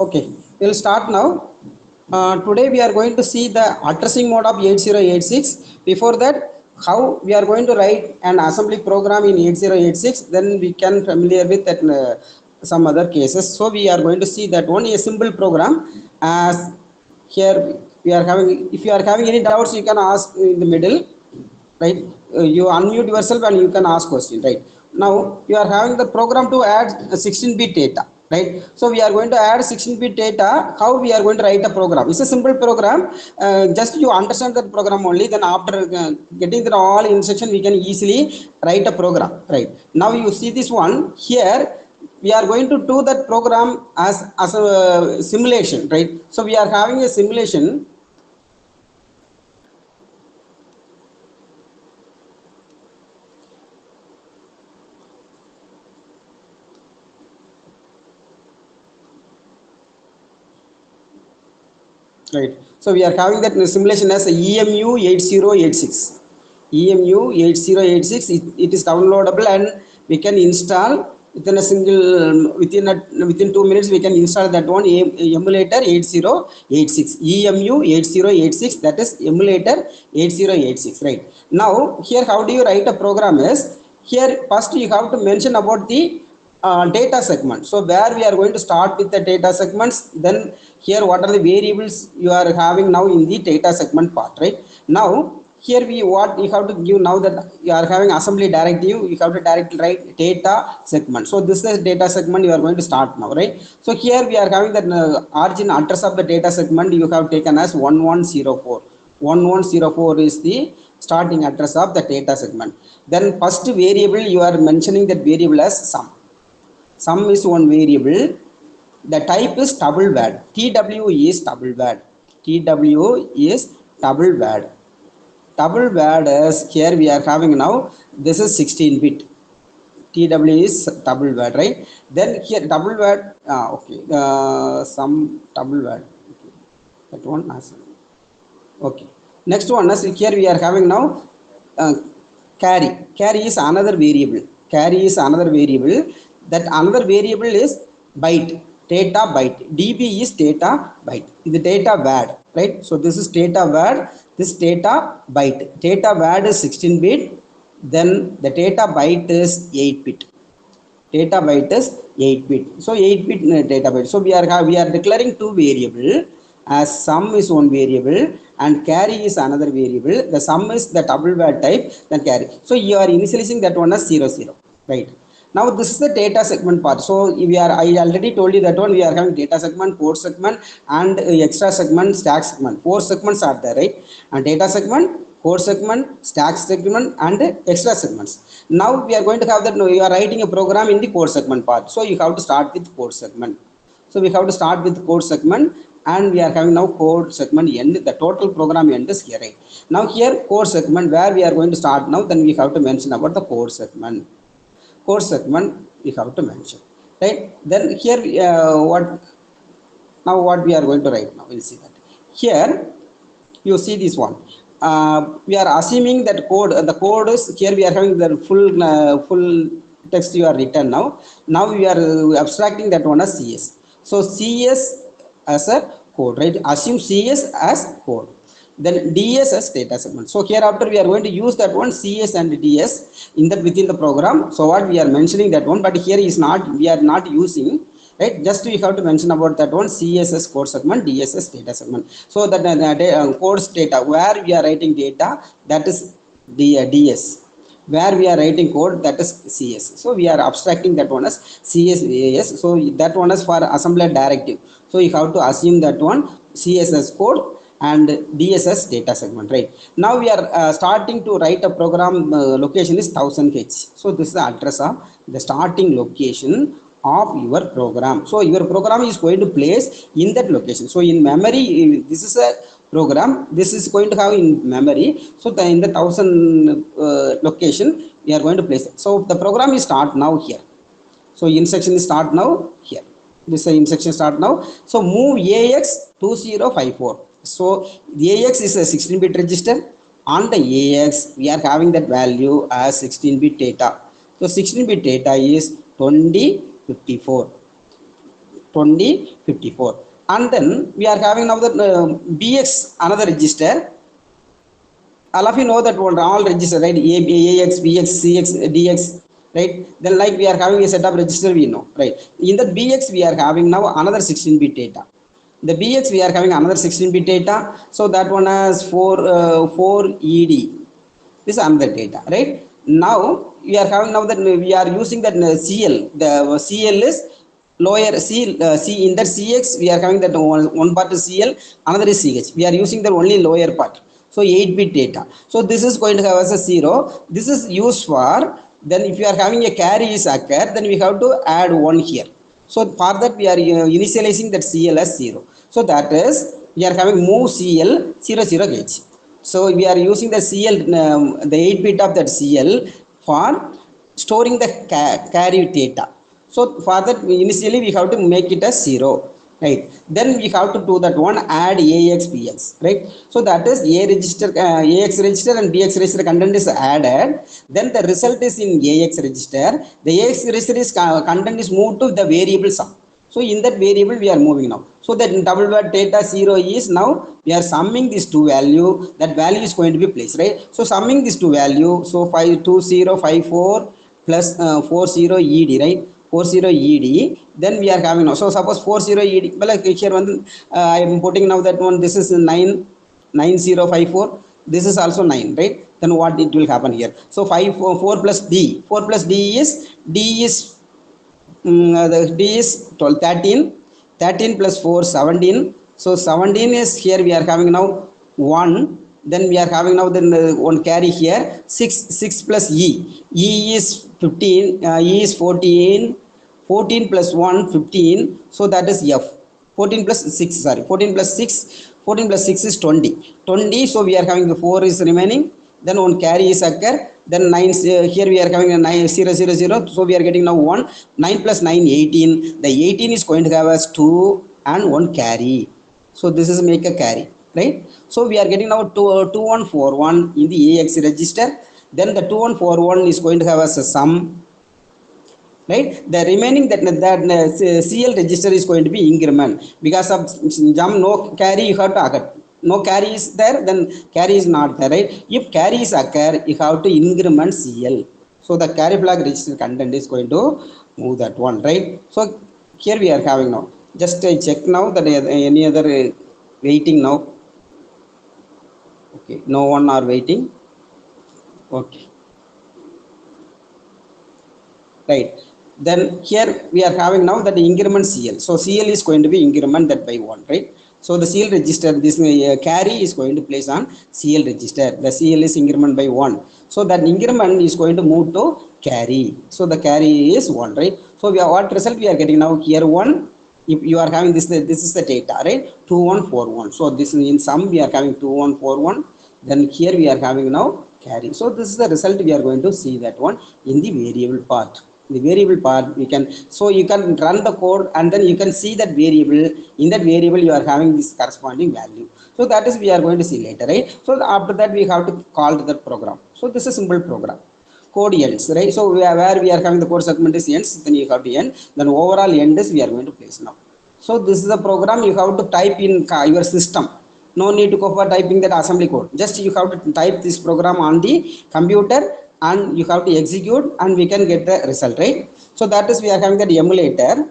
Okay, we'll start now. Today we are going to see the addressing mode of 8086. Before that, how we are going to write an assembly program in 8086. Then we can familiar with that some other cases. So we are going to see that one a simple program. As here we are having. If you are having any doubts, you can ask in the middle, right? You unmute yourself and you can ask question, right? Now you are having the program to add 16-bit data, right? So we are going to add 16-bit data. How we are going to write a program? It's a simple program. Just you understand that program only, then after getting the all instruction we can easily write a program, right? Now you see this one here. We are going to do that program as a simulation, right? So we are having a simulation. Right. So we are having that simulation as a EMU 8086. EMU 8086. It is downloadable and we can install within a single within 2 minutes. We can install that one emulator 8086. EMU 8086. That is emulator 8086. Right. Now here, how do you write a program? Is here first you have to mention about the data segment. So where we are going to start with the data segments, then here what are the variables you are having now in the data segment part, right? Now here we what you have to give now that you are having assembly directive, you have to directly write data segment. So this is data segment you are going to start now, right? So here we are having that origin address of the data segment you have taken as 1104. 1104 is the starting address of the data segment. Then first variable you are mentioning that variable as sum. Sum is one variable. The type is double word. TW is double word. TW is double word. Double word is here we are having now. This is 16-bit. TW is double word, right? Then here double word. Okay. Some double word. Okay. That one as okay. Next one is here we are having now carry. Carry is another variable. Carry is another variable. That another variable is byte. Data byte. DB is data byte. The data word, right? So this is data word. This data byte. Data word is 16-bit. Then the data byte is 8-bit. Data byte is 8-bit. So 8-bit data byte. So we are declaring two variable, as sum is one variable and carry is another variable. The sum is the double word type, then carry. So you are initializing that one as 00, right? Now this is the data segment part. So I already told you that one we are having data segment, port segment, and extra segment, stack segment. 4 segments are there, right? And data segment, core segment, stack segment, and extra segments. Now we are going to have that. You are writing a program in the core segment part, so you have to start with core segment. So we have to start with core segment, and we are having now core segment end. The total program end is here, right? Now here core segment where we are going to start now. Then we have to mention about the core segment. Core segment we have to mention, right? Then here what we are going to write now? We'll see that here. You see this one. We are assuming that code. The code is here. We are having the full text you are written now. Now we are abstracting that one as CS. So CS as a code, right? Assume CS as code. Then DS as data segment. So hereafter we are going to use that one CS and DS in that within the program. So what we are mentioning that one, but here is not. We are not using. Right, just we have to mention about that one CSS code segment, DSS data segment. So that codes data where we are writing data, that is the DS. Where we are writing code, that is CS. So we are abstracting that one as CSS. So that one is for assembler directive. So you have to assume that one CSS code and DSS data segment, right? Now we are starting to write a program. Location is 1000H. So this is the address of the starting location of your program. So your program is going to place in that location. So in memory, this is a program. This is going to have in memory. So in the 1000 location, we are going to place it. So the program is start now here. So instruction is start now here. This instruction start now. So move AX 2054. So the AX is a 16-bit register. On the AX, we are having that value as 16-bit data. So 16-bit data is 2054. 20, 54. And then we are having now the BX another register. All of you know that one all register, right? AX, BX, CX, DX, right? Then like we are having a set of register, we know, right? In the BX we are having now another 16-bit data. The BX we are having another 16-bit data. So that one has 4 ED. This is another data, right? Now we are having now that we are using that CL. The CL is lower C in that CX we are having that one part is CL, another is CH. We are using the only lower part. So 8-bit data. So this is going to have as a 0. This is used for, then if you are having a carry is occur, then we have to add 1 here. So for that we are initializing that CL as 0. So that is we are having move CL 00H. So we are using the CL, the 8-bit of that CL for storing the carry data. So for that initially we have to make it as 0. Right, then we have to do that one, add AX BX, right? So that is A register, AX register and BX register content is added. Then the result is in AX register. The AX register is content is moved to the variable sum. So in that variable we are moving now. So that double word data 0 is now we are summing these two value. That value is going to be placed, right? So summing these two value. So 52054 plus 40 ED, right? 40 ED. Then we are having now. So suppose 40 ED. Well, like here one I am putting now that one. This is 99054. This is also 9, right? Then what it will happen here? So 4 plus D. 4 plus D is the D is 12, 13. 13 plus 4, 17. So 17 is here we are having now 1. Then we are having now then one carry here. 6 plus E. E is 15. E is 14. 14 plus 1, 15. So that is F. 14 plus 6, sorry. 14 plus 6. 14 plus 6 is 20. 20. So we are having the 4 is remaining. Then one carry is occur. Then 9 here we are having a 9 0 0 0. So we are getting now 1. 9 plus 9 18. The 18 is going to have us 2 and 1 carry. So this is make a carry, right? So we are getting now 2141 in the AX register. Then the 2141 is going to have us a sum, right? The remaining that CL register is going to be increment because of jump no carry you have to occur. No carry is there, then carry is not there, right? If carry is occur, you have to increment CL. So the carry flag register content is going to move that one, right? So here we are having now. Just check now that any other waiting now. Okay, no one are waiting. Okay, right. Then here we are having now that increment CL. So CL is going to be increment that by 1, right? So the CL register, this carry is going to place on CL register. The CL is increment by 1. So that increment is going to move to carry. So the carry is 1, right? So we are, what result we are getting now here 1. If you are having this is the data, right? 2141. So this is in sum we are having 2141. Then here we are having now carry. So this is the result we are going to see that one in the variable part. The variable part we can, so you can run the code and then you can see that variable. In that variable you are having this corresponding value. So that is we are going to see later, right? So after that we have to call to that program. So this is a simple program. Code ends, right? So where we are having the code segment is ends, then you have to end. Then overall end is we are going to place now. So this is the program you have to type in your system. No need to go for typing that assembly code. Just you have to type this program on the computer and you have to execute and we can get the result, right? So that is we are having that emulator.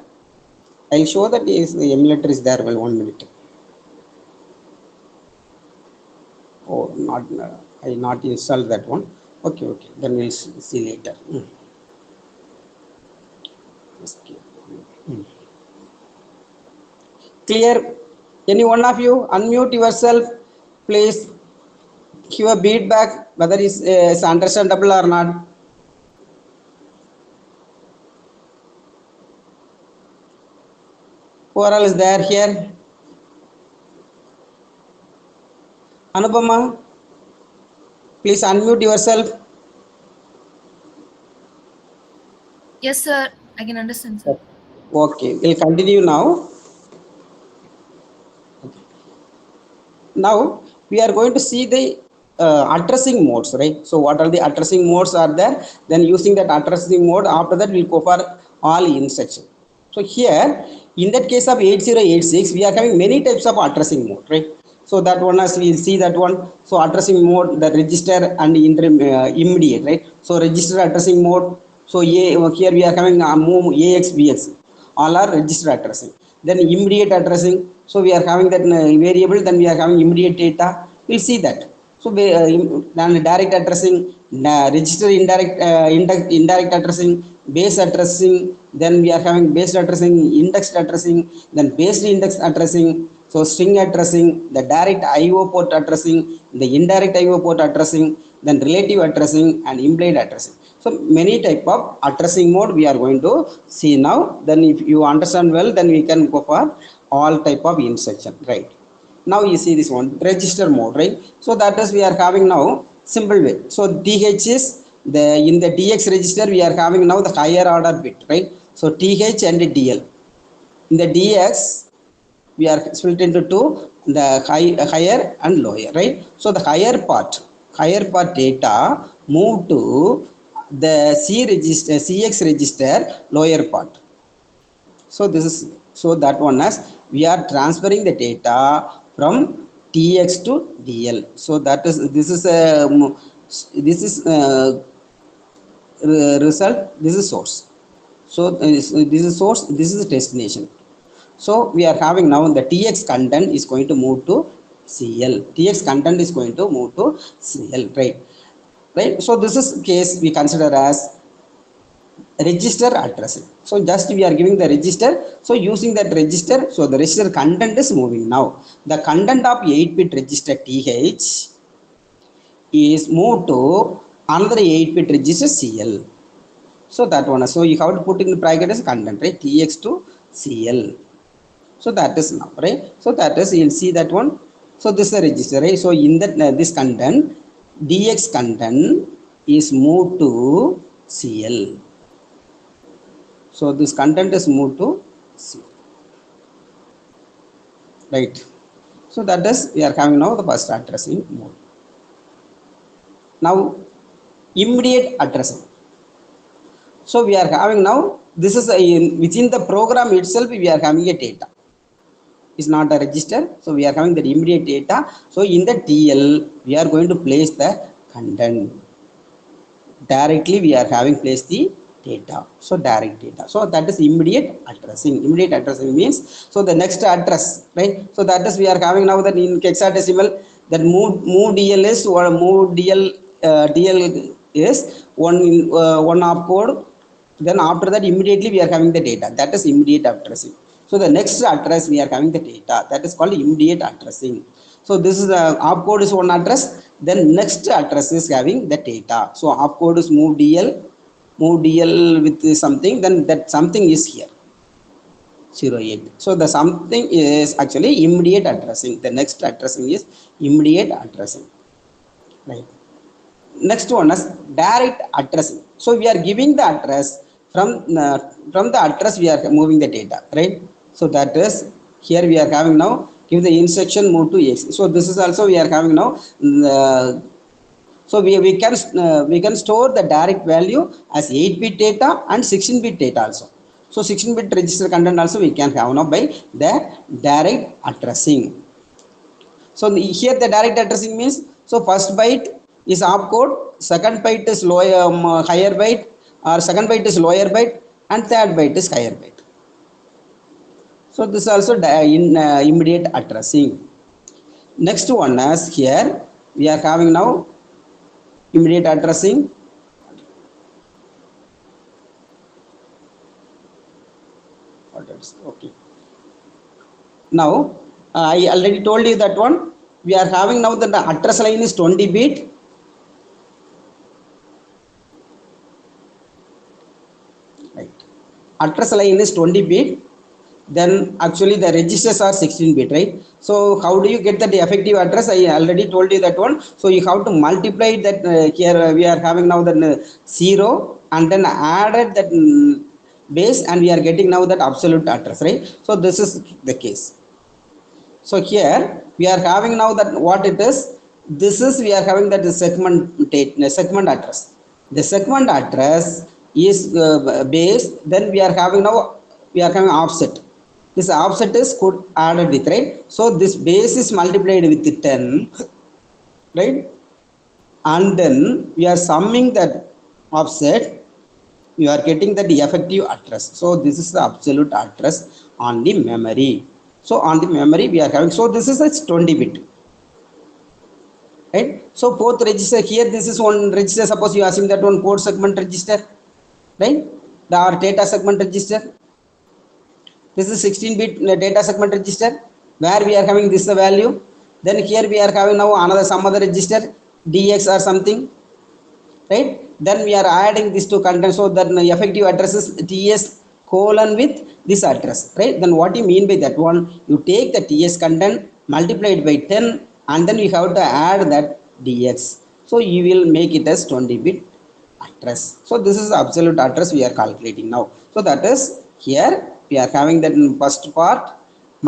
I'll show that is the emulator is there. Well, 1 minute. Oh, not I not install that one. Okay, okay. Then we'll see later. Clear? Any one of you unmute yourself, please. Give a feedback whether it's understandable or not. Who all is there here? Anupama, please unmute yourself. Yes, sir. I can understand, sir. Okay, we'll continue now. Now we are going to see the addressing modes, right? So what are the addressing modes are there? Then using that addressing mode, after that we'll go for all instruction. So here in that case of 8086, we are having many types of addressing mode, right? So that one, as we will see that one. So addressing mode, the register and immediate, right? So register addressing mode. So here we are having move AX BX, all are register addressing. Then immediate addressing. So we are having that variable. Then we are having immediate data. We'll see that. So then direct addressing, register indirect addressing, base addressing. Then we are having based addressing, indexed addressing, then based index addressing. So string addressing, the direct IO port addressing, the indirect IO port addressing, then relative addressing and implied addressing. So many type of addressing mode we are going to see now. Then if you understand well, then we can go for all type of instruction, right? Now you see this one, register mode, right? So that is we are having now simple way. So DH is the, in the DX register we are having now the higher order bit, right? So TH and DL. In the DX we are split into two, the higher and lower, right? So the higher part data move to the C register, CX register, lower part. So this is, so that one as we are transferring the data from TX to DL. So that is, this is result, this is source. So this is source, this is destination. So we are having now the TX content is going to move to CL. TX content is going to move to CL, right? Right. So this is case we consider as register addressing. So just we are giving the register. So using that register, so the register content is moving now. The content of 8-bit register TH is moved to another 8-bit register CL. So that one. So you have to put in the bracket as content, right? TX to CL. So that is now, right? So that is, you'll see that one. So this is a register, right? So in that this content, DX content is moved to CL. So this content is moved to CL, right? So that is we are having now the first addressing mode. Now immediate addressing. So we are having now, this is within the program itself we are having a data. Is not a register. So we are having the immediate data. So in the TL we are going to place the content. Directly we are having placed the data. So direct data. So that is immediate addressing. Immediate addressing means, so the next address, right? So that is we are having now that in hexadecimal, that move DL is, or move DL DL is one opcode. Then after that immediately we are having the data. That is immediate addressing. So the next address we are having the data. That is called immediate addressing. So this is the opcode is one address. Then next address is having the data. So opcode is move DL with something. Then that something is here. 08. So the something is actually immediate addressing. The next addressing is immediate addressing. Right. Next one is direct addressing. So we are giving the address from the address we are moving the data, right? So that is, here we are having now, give the instruction move to X. So this is also we are having now. So we can store the direct value as 8-bit data and 16-bit data also. So 16-bit register content also we can have now by the direct addressing. So here the direct addressing means, so first byte is opcode, second byte is lower higher byte, or second byte is lower byte, and third byte is higher byte. So this is also in immediate addressing. Next one is here we are having now immediate addressing. Okay. Now I already told you that one. We are having now that the address line is 20-bit. Right. Address line is 20-bit. Then actually the registers are 16-bit, right? So how do you get that effective address? I already told you that one. So you have to multiply that. Here we are having now the 0 and then added that base, and we are getting now that absolute address, right? So this is the case. So here we are having now that what it is. This is we are having that segment address. The segment address is base. Then we are having now offset. this offset is could added with, right? So this base is multiplied with 10, right? And then we are summing that offset, you are getting that effective address. So this is the absolute address on the memory. So on the memory we are having, so this is a 20 bit, right? So both register here, this is one register, suppose you assume that one port segment register, right? The our data segment register, this is 16 bit data segment register where we are having this the value. Then here we are having now another some other register dx or something, right? Then we are adding this to content, so that the effective address is ts colon with this address, right? Then what you mean by that one, you take the ts content, multiply it by 10, and then you have to add that dx, so you will make it as 20 bit address. So this is the absolute address we are calculating now. So that is here we are having that in first part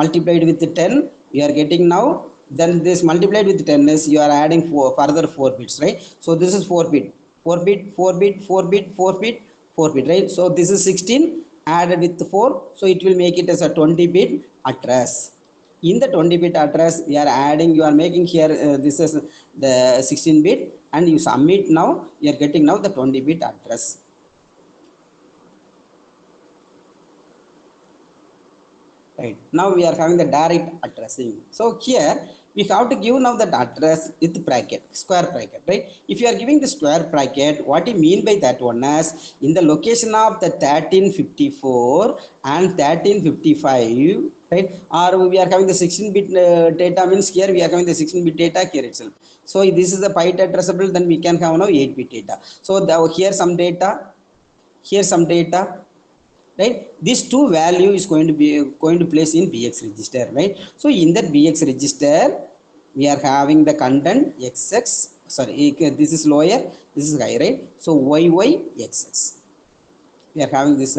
multiplied with 10 we are getting now, then this multiplied with 10 is you are adding further 4 bits, right? So this is 4 bit, 4 bit, 4 bit, 4 bit, 4 bit, 4 bit, right? So this is 16 added with 4, so it will make it as a 20 bit address. In the 20 bit address we are adding, you are making here this is the 16 bit, and you submit now, you are getting now the 20 bit address. Right, now we are having the direct addressing. So here we have to give now that address with bracket, square bracket, right? If you are giving the square bracket, what you mean by that one is in the location of the 1354 and 1355, right? Or we are having the 16 bit data, means here we are having the 16 bit data here itself. So this is the byte addressable, then we can have now 8 bit data. So here some data, here some data, right? These two value is going to place in bx register, right? So in that bx register we are having the content xx, sorry, this is lower, this is high, right? So yxx we are having this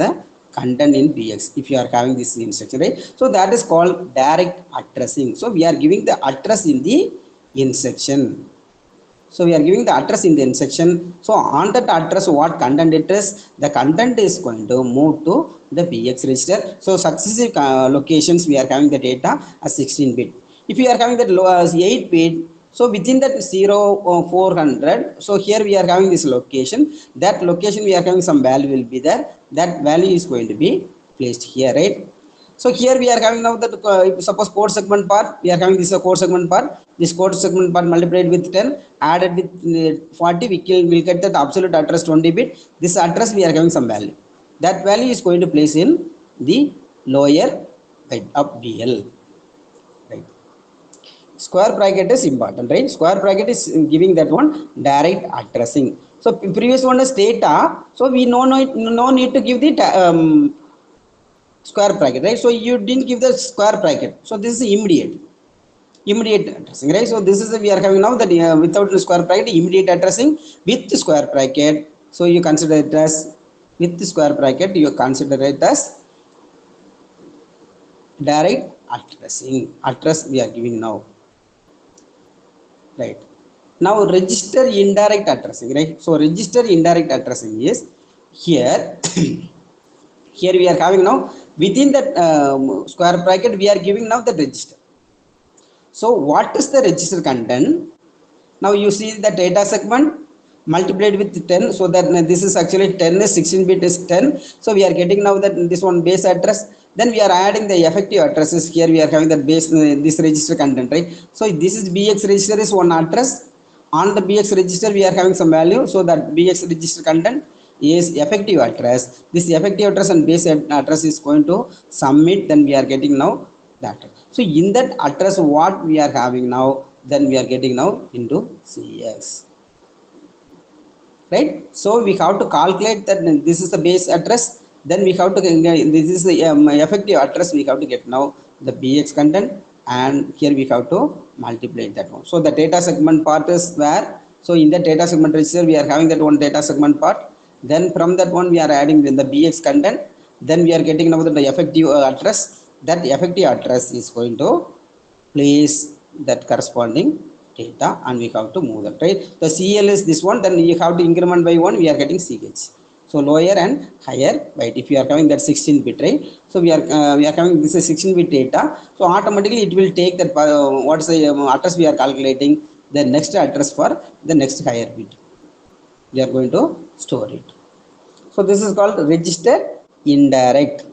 content in bx if you are having this instruction, right? So that is called direct addressing. So we are giving the address in the instruction. So we are giving the address in the instruction. So on that address, what content it is, the content is going to move to the bx register. So successive locations we are having the data as 16 bit. If we are having that 8 bit, so within that 0 400, so here we are having this location, that location we are having some value will be there, that value is going to be placed here, right? So here we are having now that suppose code segment part, we are having this code segment part, this code segment part multiplied with 10 added with 40, we will get that absolute address 20 bit. This address we are having some value, that value is going to place in the lower bit of bl, right? Square bracket is important, right? Square bracket is giving that one direct addressing. So previous one is data, so we no need to give the square bracket, right? So you didn't give the square bracket, so this is immediate addressing, right? So this is we are having now that without the square bracket, immediate addressing with the square bracket. So you consider it as with the square bracket, you consider it as direct addressing. Address we are giving now, right? Now register indirect addressing, right? So register indirect addressing is here here we are having now within that square bracket we are giving now the register. So what is the register content? Now you see the data segment multiplied with 10, so that this is actually 10 is 16 bit is 10, so we are getting now that this one base address, then we are adding the effective addresses. Here we are having that base this register content, right? So this is bx register is one address, on the bx register we are having some value, so that bx register content is effective address. This effective address and base address is going to submit, then we are getting now that. So in that address what we are having now, then we are getting now into cx, right? So we have to calculate that this is the base address, then we have to this is the effective address, we have to get now the bx content, and here we have to multiply that one. So the data segment part is where, so in the data segment register we are having that one data segment part, then from that one we are adding the bx content, then we are getting now the effective address, that effective address is going to place that corresponding data, and we have to move that, right? The cl is this one, then you have to increment by 1, we are getting ch. So lower and higher byte. If you are having that 16 bit, right? So we are having this is 16 bit data. So automatically it will take that what is the address we are calculating, the next address for the next higher bit. We are going to store it. So this is called register indirect.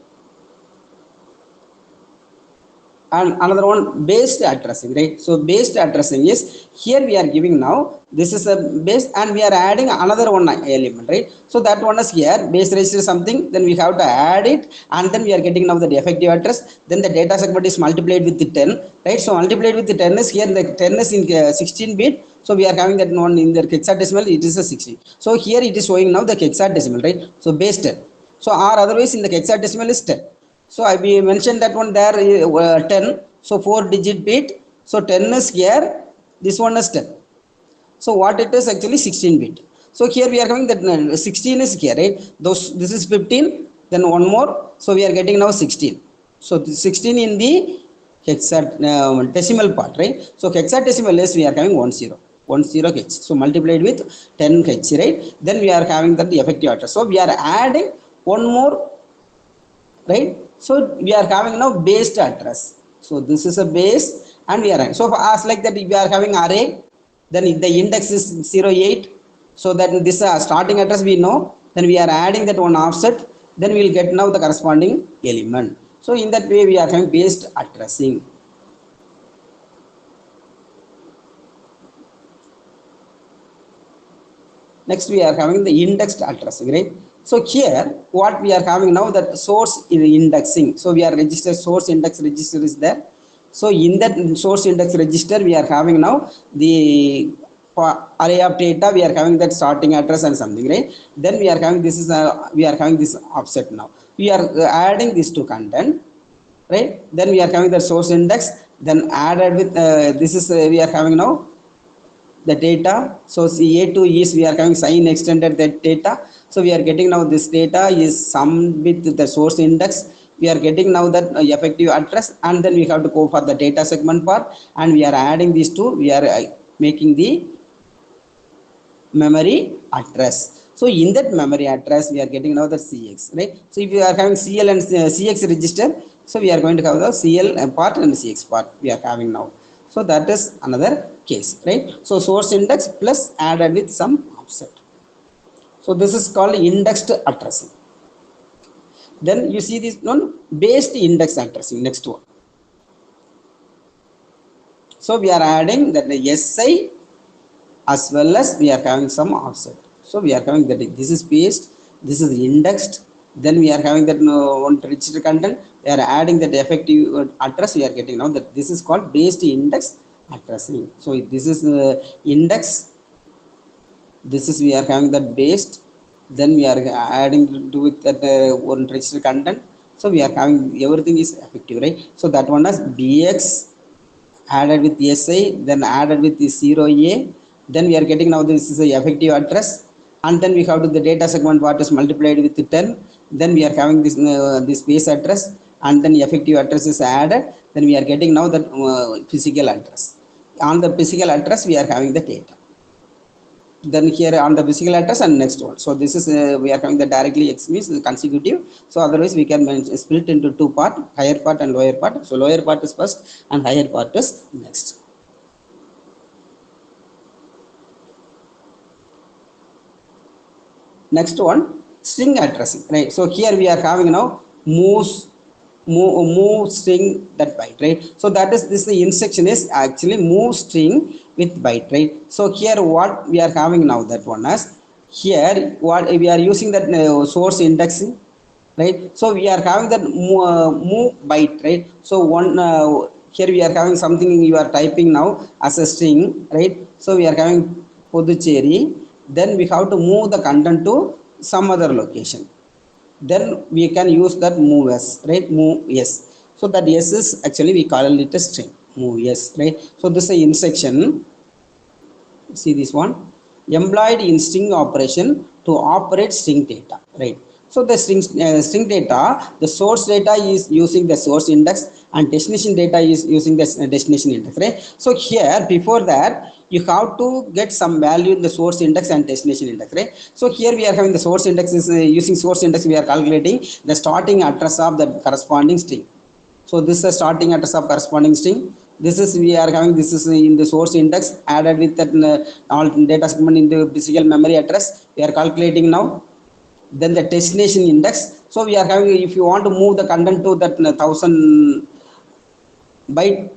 And another one, based addressing, right? So based addressing is, here we are giving now, this is a base and we are adding another one element, right? So that one is here, base register something, then we have to add it, and then we are getting now the effective address, then the data segment is multiplied with the 10, right? So multiplied with the 10 is here, the 10 is in 16 bit, so we are having that one in the hexadecimal, it is a 16. So here it is showing now the hexadecimal, right? So base 10. So or otherwise in the hexadecimal is 10. So I mentioned that one there 10. So 4 digit bit. So 10 is here. This one is 10. So what it is actually 16 bit. So here we are having that 16 is here, right? This is 15. Then one more. So we are getting now 16. So 16 in the hexadecimal part, right? So hexadecimal is we are having 10. 10 h. So multiplied with 10 h, right? Then we are having that the effective address. So we are adding one more, right? So we are having now based address. So this is a base and we are, so for us like that, if we are having array, then if the index is 08, so that this starting address we know, then we are adding that one offset, then we will get now the corresponding element. So in that way we are having based addressing. Next we are having the indexed addressing, right? So here what we are having now, that source in indexing. So we are registered source index register is there. So in that source index register we are having now the array of data, we are having that starting address and something, right? Then we are having this is we are having this offset now. We are adding this to content, right? Then we are having the source index, then added with this is we are having now the data. So A2 is we are having sign extended that data. So we are getting now this data is summed with the source index. We are getting now that effective address, and then we have to go for the data segment part, and we are adding these two. We are making the memory address. So in that memory address we are getting now the CX, right? So if you are having CL and CX register, so we are going to have the CL part and CX part we are having now. So that is another case, right? So source index plus added with some offset. So this is called indexed addressing. Then you see this one, based index addressing, next one. So we are adding that the SI as well as we are having some offset. So we are having that this is based, this is indexed, then we are having that one register content, we are adding that effective address, we are getting now that this is called based index addressing. So this is index, this is we are having that based, then we are adding to do with that one register content. So we are having everything is effective, right? So that one is BX added with SI, then added with the 0A, then we are getting now this is a effective address, and then we have to the data segment part is multiplied with 10, then we are having this base address, and then effective address is added, then we are getting now the physical address. On the physical address we are having the data, then here on the physical address and next one. So this is we are having the directly X means consecutive. So otherwise we can split into two part, higher part and lower part. So lower part is first and higher part is next. Next one, string addressing, right? So here we are having now move string that byte, right? So that is this the instruction is actually move string with byte, right? So here what we are having now, that one is here what we are using that source indexing, right? So we are having that move byte, right? So one here we are having something you are typing now as a string, right? So we are having Puducherry, then we have to move the content to some other location, then we can use that move s, right? Move s. So that s is actually we call it a string, move s, right? So this is a instruction. See this one, employed in string operation to operate string data, right? So the string data, the source data is using the source index and destination data is using the destination index, right? So here before that you have to get some value in the source index and destination index, right? So here we are having the source index is using source index we are calculating the starting address of the corresponding string. So this is the starting address of corresponding string. This is we are having this is in the source index added with that all data segment in the physical memory address we are calculating now. Then the destination index, so we are having if you want to move the content to that 1000 byte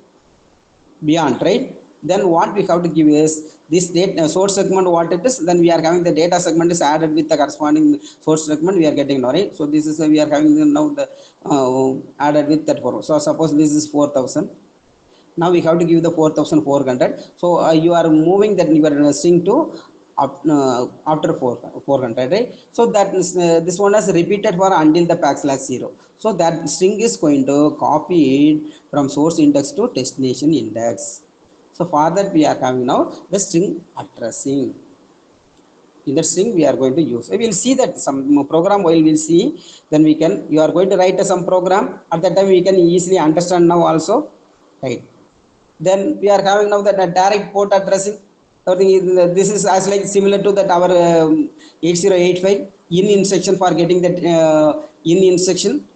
beyond, right? Then what we have to give is this data source segment what it is, then we are having the data segment is added with the corresponding source segment we are getting now, right? So this is we are having now the added with that 4. So suppose this is 4000. Now we have to give the 4400. So you are moving that your string to after 400, right? So that is, this one is repeated for until the \0. So that string is going to copy it from source index to destination index. So for that we are having now the string addressing. In that string we are going to use, we will see that some program while we'll see, then we can, you are going to write some program at that time we can easily understand now also, right? Then we are having now that direct port addressing. Everything is, this is as like similar to that our 8085 in instruction for getting that in instruction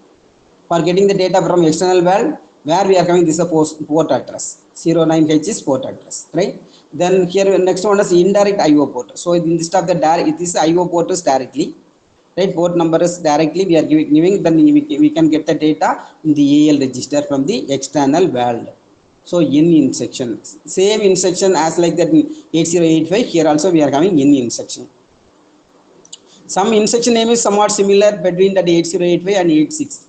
for getting the data from external world, where we are having this port address 09H is port address, right? Then here next one is indirect IO port. So in this of the direct, this IO port is directly, right? Port number is directly we are giving, then we can get the data in the AL register from the external world. So in instruction, same instruction as like that in 8085, here also we are having in instruction. Some instruction name is somewhat similar between that 8085 and 86,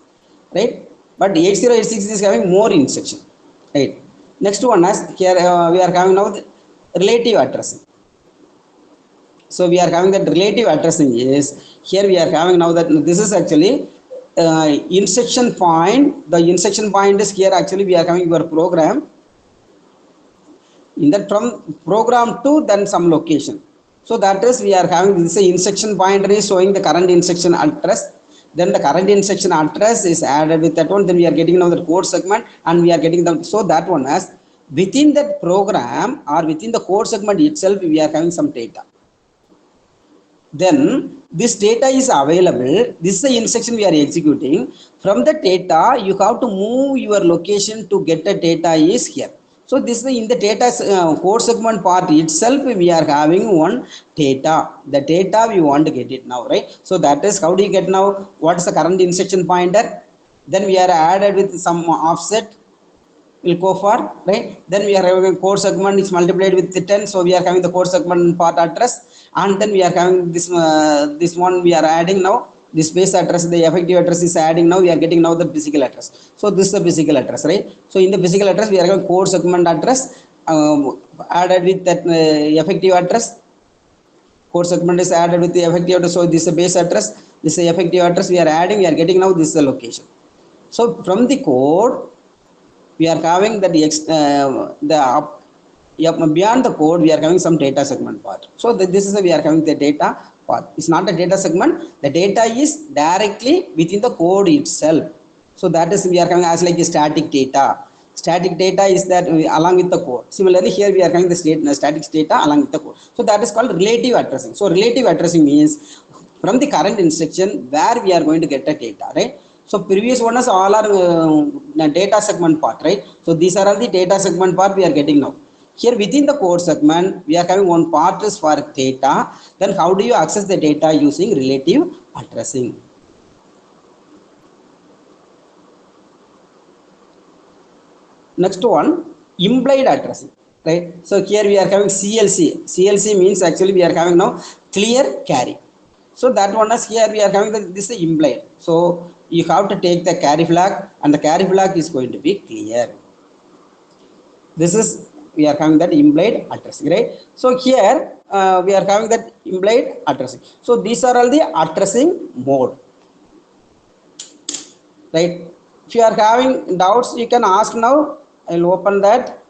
right? But 8086 is having more instruction, right? Next one is here we are having now the relative addressing. So we are having that relative addressing is here we are having now that this is actually instruction point. The instruction point is here actually we are having your program in that from program to then some location. So that is we are having this instruction pointer is showing the current instruction address. Then the current instruction address is added with that one. Then we are getting now the code segment and we are getting them. So that one as within that program or within the code segment itself we are having some data. Then this data is available. This is the instruction we are executing. From the data you have to move your location to get the data is here. So this is in the data code segment part itself we are having one data. The data we want to get it now, right? So that is how do you get now what is the current instruction pointer. Then we are added with some offset will go for, right? Then we are having a code segment is multiplied with the 10. So we are having the code segment part address, and then we are having this one we are adding now this base address, the effective address is adding now we are getting now the physical address. So this is the physical address, right? So in the physical address we are having code segment address added with that effective address. Code segment is added with the effective address. So this is the base address, this is the effective address we are adding, we are getting now this is the location. So from the code we are having that beyond the code we are having some data segment part. So this is we are having the data part. It's not a data segment, the data is directly within the code itself. So that is we are having as like a static data. Static data is that along with the code. Similarly here we are having the static data along with the code. So that is called relative addressing. So relative addressing means from the current instruction where we are going to get the data, right? So previous one is all are data segment part, right? So these are all the data segment part we are getting now. Here within the code segment we are having one part is for data. Then how do you access the data using relative addressing? Next one, implied addressing, right? So here we are having CLC. CLC means actually we are having now clear carry. So that one is here we are having this is implied. So you have to take the carry flag and the carry flag is going to be clear. This is we are having that implied addressing, right? So here we are having that implied addressing. So these are all the addressing mode, right? If you are having doubts you can ask now. I'll open that.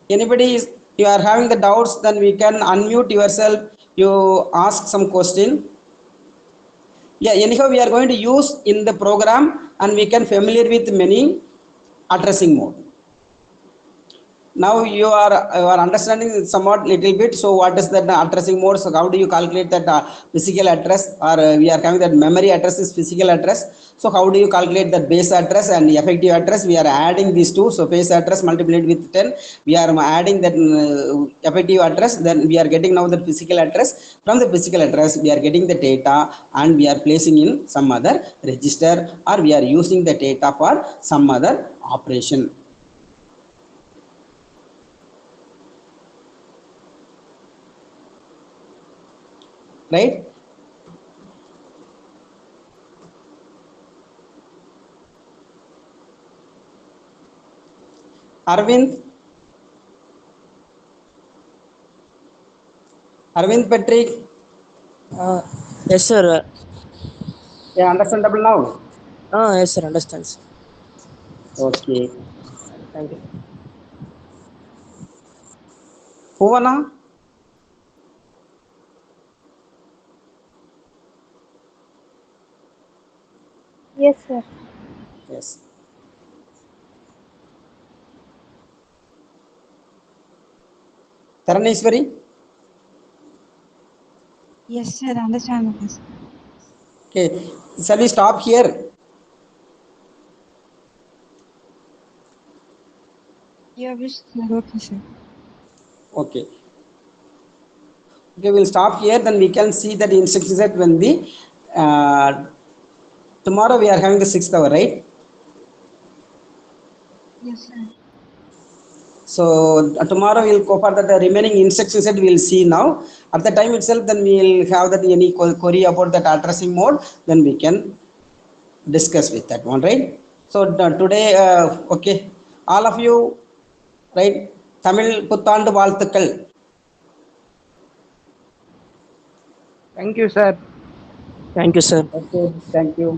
Anybody is you are having the doubts, then we can unmute yourself, you ask some question. Yeah, anyhow we are going to use in the program, and we can familiar with many addressing mode. Now you are understanding somewhat little bit. So what is that addressing mode? So how do you calculate that physical address, or we are coming that memory address is physical address. So how do you calculate that base address and effective address? We are adding these two. So base address multiplied with 10, we are adding that effective address, then we are getting now the physical address. From the physical address we are getting the data, and we are placing in some other register, or we are using the data for some other operation. Right? Arvind, Arvind Patrick, Uh, yes, sir. yeah, understandable now. Yes, sir. Understands. Okay. Thank you. Bhuvana, Yes, sir. yes. Taraneshwari, Yes, sir. Understandable. okay. Shall we stop here? Yeah, wish, sir. Okay, sir. Okay. Okay, we'll stop here. Then we can see that instruction set when the uh, tomorrow we are having the 6th hour, right? Yes, sir. So tomorrow we'll go for that remaining instruction set. We'll see now. At the time itself, then we'll have that any query about that addressing mode. Then we can discuss with that one, right? So today, okay, all of you, right? Tamil புத்தாண்டு வாழ்த்துக்கள். Thank you, sir. Thank you, sir. Okay, thank you.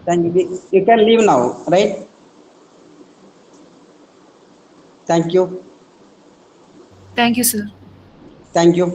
Thank you. You can leave now, right? Thank you. Thank you, sir. Thank you.